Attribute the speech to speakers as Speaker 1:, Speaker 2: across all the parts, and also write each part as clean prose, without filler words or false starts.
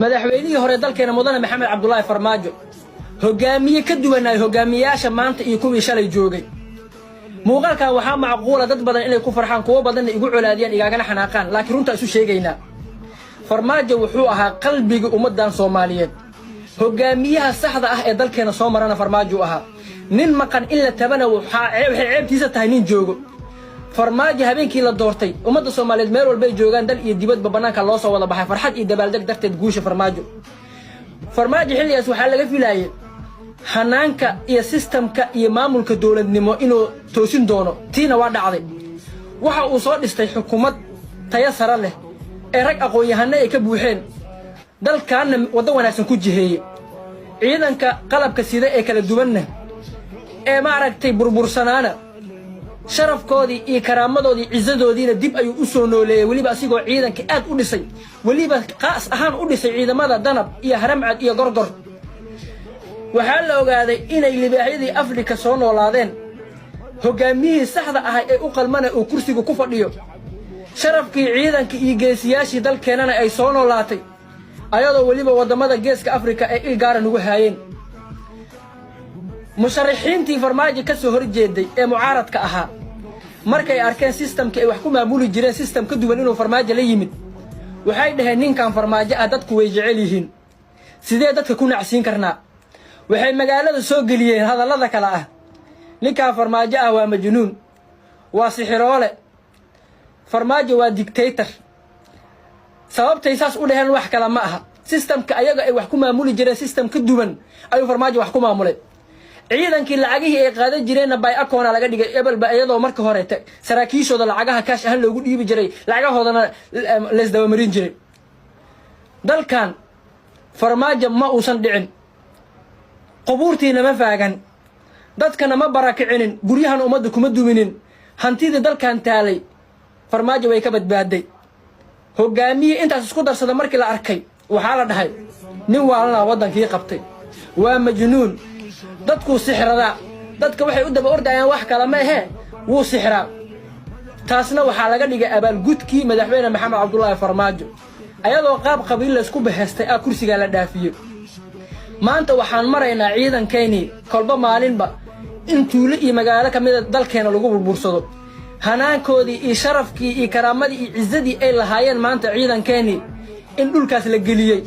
Speaker 1: madaxweynihii hore dalkeena mudane maxamed cabdullaahi farmaajo hogaamiye ka duwanay hogaamiyaasha maanta iyo kuwii shalay joogay muuqaalkan waxaa macquula dad badan inay ku farxaan kuwa badan igu colaadiyaan igaagana xanaaqaan laakiin runta isu sheegaynaa farmaajo wuxuu ahaa qalbiga ummadan Soomaaliyeed hogaamiyaha saxda ah ee dalkeena soo marana farmaajo ahaa nin maqan illa tabana waxay ceebtiisa tahay nin joogo farmaajo habeenkii la doortay ummadda Soomaaliyeed meel walba ay joogaan dal iyo dibadba banaanka loo soo wada baxay farxad iyo dabaaldeg darteed guusha farmaajo xilligaas waxaa laga filayay hanaanka iyo systemka iyo maamulka dawladnimo inuu toosin doono tiina waa dhacday waxa uu soo dhistay xukuumad tayo sare leh ee rag aqoon-yahano ay ka buuxeen dalkaana wada wanaagsan ku jiheeyay ciidanka qalabka sida ee kala duwanna ee ma aragtay burbursanaana sharafkoodii iyo karaamadoodii ciidadoodiina dib ayuu u soo nooleeyay waliba asigoo ciidanka aad u dhisay waliba qaas ahaan u dhisay ciidamada danab iyo haramcad iyo gorgor waxaa la ogaaday inay libaaxyadii Afrika soo noolaadeen hogaamiyihii saxda ah ee u qalmana uu kursiga ku fadhiyo sharafkii ciidanka iyo geesiyaashii dalkeenana ay soo noolaatay ayadoo waliba wadamada geeska Afrika ay ilgaaran ugu haayeen musharaxiintii farmaajo ka soo horjeeday ee mucaaradka ahaa markay arkeen systemka ay wax ku maamuli jireen system ka duwan inuu farmaajo la yimid waxay dhaheen ninkan farmaajo ah dadku way jecel yihiin sidee dadka ku nacsiin karnaa waxay magaalada soo galiyeen hadallada kala ah ninkan farmaajo ah waa majnuun waa sixiroole farmaajo waa dictator sababtay saas u dhaheen wax kala ma aha systemka ayaga ay wax ku maamuli jireen system ka duwan ayuu farmaajo wax ku maamulay ciidankii lacagihii ay qaadan jireen bay akoona laga dhigay ebalba iyadoo marka hore saraakiishooda lacagaha kaash ahaan loogu dhiibi jiray lacagahoodana lees dawa marin jiray dalkan farmaajo ma uusan dhicin qubuurtiina ma faagan dadkana ma barakicinin guryahan ummadda kuma duminin hantidii dalkan taalay farmaajo way ka badbaaday hogaamiye intaas isku darsada markii la arkay waxaa la dhahay nin waalna wadankii qabtay waa majnuun dadku sixrada dadka waxay u daba ordayaan wax kala ma ahe wuu sixraa taasna waxaa laga dhigay abaalgudkii madaxweyne maxamed cabdullaahi farmaajo ayadoo qaab qabiil la isku baheystay kursiga la dhaafiyay maanta waxaan maraynaa ciidankeeni kolba maalinba in tuulo iyo magaalo kamid dalkeena lagu burbursado hanaankoodii iyo sharafkii iyo karaamadii iyo ciidadii ay lahaayeen maanta ciidankeeni in dhulkaas la geliyay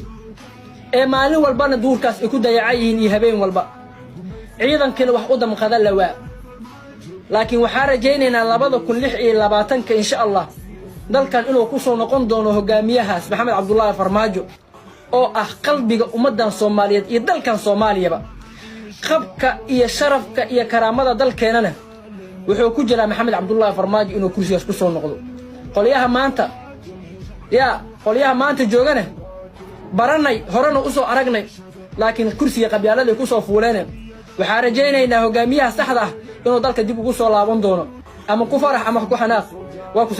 Speaker 1: ee maalin walbana duurkaas ay ku dayacayihiin iyo habeen walba ciidankina wax u damqada lawaa laakiin waxaa rajaynaynaa 2026 insha Allah dalkan inuu ku soo noqon doono hogaamiyahaas maxamed cabdullaahi farmaajo oo ah qalbiga ummadan Soomaaliyeed iyo dalkan Soomaaliyaba qabka iyo sharafka iyo karaamada dalkeenana wuxuu ku jiraa maxamed cabdullaahi farmaajo inuu kursigaas ku soo noqdo qoliyaha maanta joogana baranay horena u soo aragnay laakiin kursiga qabyaalada ku soo fuuleen waxaa rajaynaynaa hogaamiyaha saxda ah inuu dalka dib ugu soo laaban doono ama ku farax ama ku xanaaq waa ku